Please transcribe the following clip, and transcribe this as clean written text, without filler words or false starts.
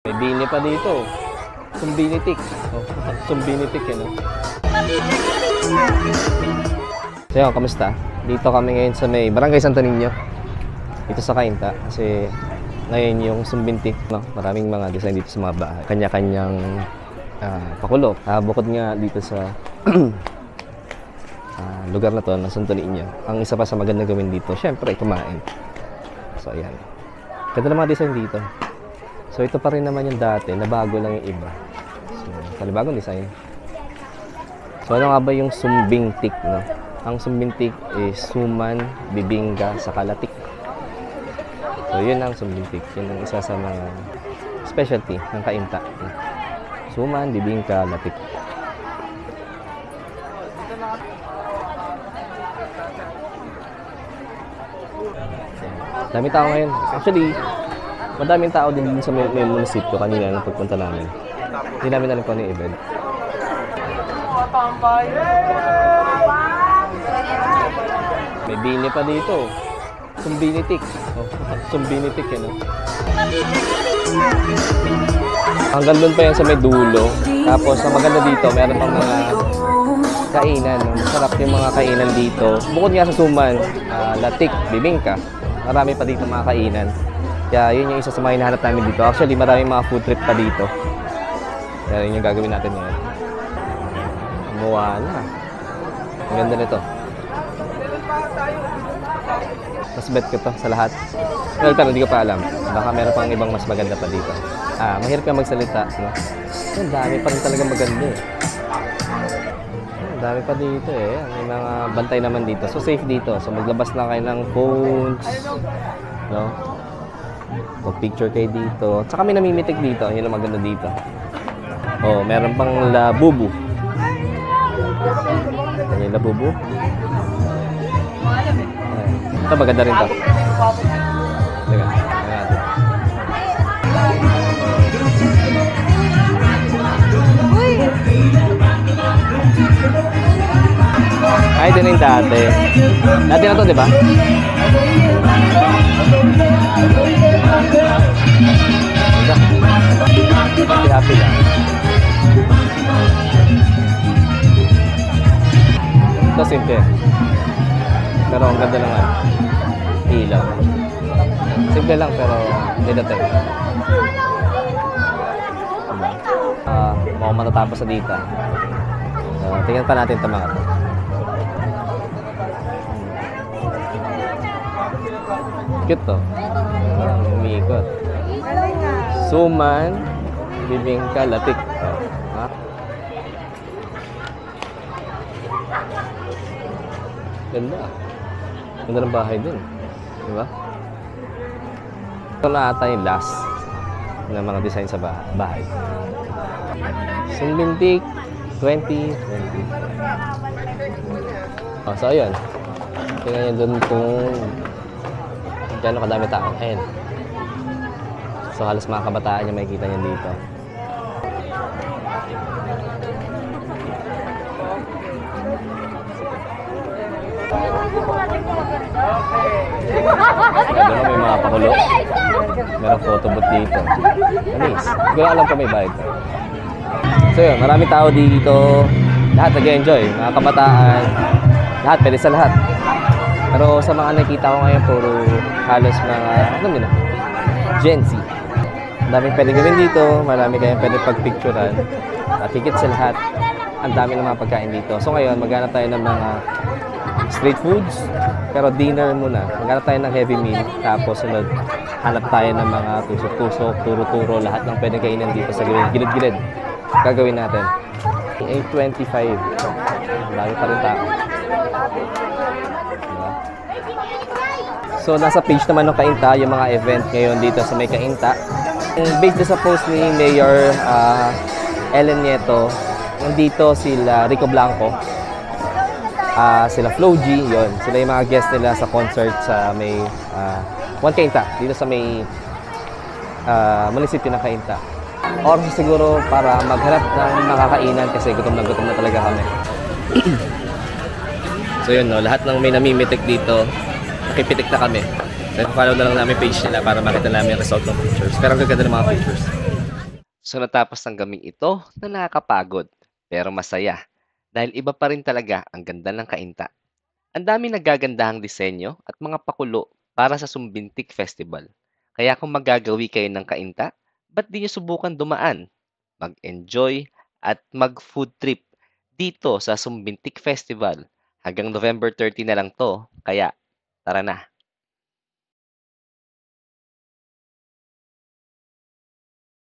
May bini pa dito. Sumbinitik. Oh, sumbinitik yan. So yun, kamusta? Dito kami ngayon sa may Barangay Santo Niño. Dito sa Cainta. Kasi ngayon yung sumbintik. No? Maraming mga design dito sa mga bahay. Kanya-kanyang pakulo. Bukod nga dito sa lugar na to ng Santo Niño. Ang isa pa sa magandang gawin dito, syempre kumain. So ayan. Ganda ng mga design dito. So ito pa rin naman yung dati, nabago lang yung iba. So panibagong design. So ano nga ba yung sumbintik, no? Ang sumbintik is suman, bibingka, saka latik. So yun ang sumbintik. Yun ang isa sa mga specialty ng Cainta. Suman, bibingka, latik. Dami tao ngayon. Actually, madaming tao din sa may munisipyo kanina nang pagpunta namin. Hindi namin alam kung ano yung event. May bini pa dito. Sumbinitik. Oh, sumbinitik yan. Oh. Hanggang doon pa yan sa may dulo. Tapos, ang maganda dito, meron pang mga kainan. Masarap yung mga kainan dito. Bukod nga sa suman, latik, bibingka. Marami pa dito mga kainan. Kaya yun yung isa sa mga hinahanap namin dito. Actually, maraming mga food trip pa dito. Kaya yun yung gagawin natin ngayon. Umuha na. Ang ganda nito. Mas bet ko to sa lahat. Well, pero hindi ko pa alam. Baka meron pang ibang mas maganda pa dito. Mahirap ka magsalita. No? Ang dami pa rin talaga maganda eh. Ang dami pa dito eh. May mga bantay naman dito. So safe dito. So maglabas na kayo ng phones. No? Pag-picture kayo dito. Tsaka may namimitik dito. Yun ang maganda dito. Oh, meron pang labubu. Yan yung labubu. Ito maganda rin to. Teka, natin. Ay, din yung dati. Dati na to, di ba? Happy lang. Ito simple. Pero ang ganda naman. Ilaw. Simple lang pero may dating. Mukhang matatapos sa dito. Tingnan pa natin ito mga ito. Cute to. Umiikot. Suman, bibingka, latik. Ha? Ganda. Ganda ng bahay din. Diba? Ito na ata yung last ng mga design sa bahay. Sumbintik 2020. Oh, so ayun. Tingnan nyo doon kung gano'ng kadami tao. Ayan. So halos mga kabataan yung makikita nyo dito. Ganda na may mga pakulo. Merong photo booth dito. Anis. Hindi ko alam kung may bayad. So yun, maraming tao dito. Lahat nag-enjoy. Mga kabataan. Lahat, pwede sa lahat. Pero sa mga nakikita ko ngayon, puro halos mga, ano nila, Gen Z. Daming pwede gawin dito. Marami kayong pwede pagpicturean. At higit sa lahat, ang dami ng mga pagkain dito. So ngayon, maghanap tayo ng mga street foods, pero dinner muna. Maghanap tayo ng heavy meal, tapos sunod, hanap tayo ng mga tusok-tusok, turo-turo, lahat ng pwedeng kainan dito sa gilid-gilid. Gagawin natin. 8:25. Dami pa rin tao. Diba? So, nasa page naman ng Cainta, yung mga event ngayon dito sa may Cainta. Based sa post ni Mayor Ellen Nieto, nandito sila Rico Blanco, sila Flo G, yun. Sila yung mga guest nila sa concert sa may One Cainta, dito sa may munisipyo ng Cainta. Oras siguro para maghanap ng makakainan kasi gutom na talaga kami. So yun, no, lahat ng may namimitik dito, nakipitik na kami. So follow na lang namin page nila para makita namin yung result ng pictures. Pero ang gaganda ng mga pictures. So natapos ang gaming ito na nakakapagod pero masaya dahil iba pa rin talaga ang ganda ng kainta. Ang daming nagagandahang disenyo at mga pakulo para sa Sumbintik Festival. Kaya kung magagawi kayo ng kainta, ba't di nyo subukan dumaan, mag-enjoy at mag-food trip dito sa Sumbintik Festival. Hanggang November 30 na lang to, kaya tara na.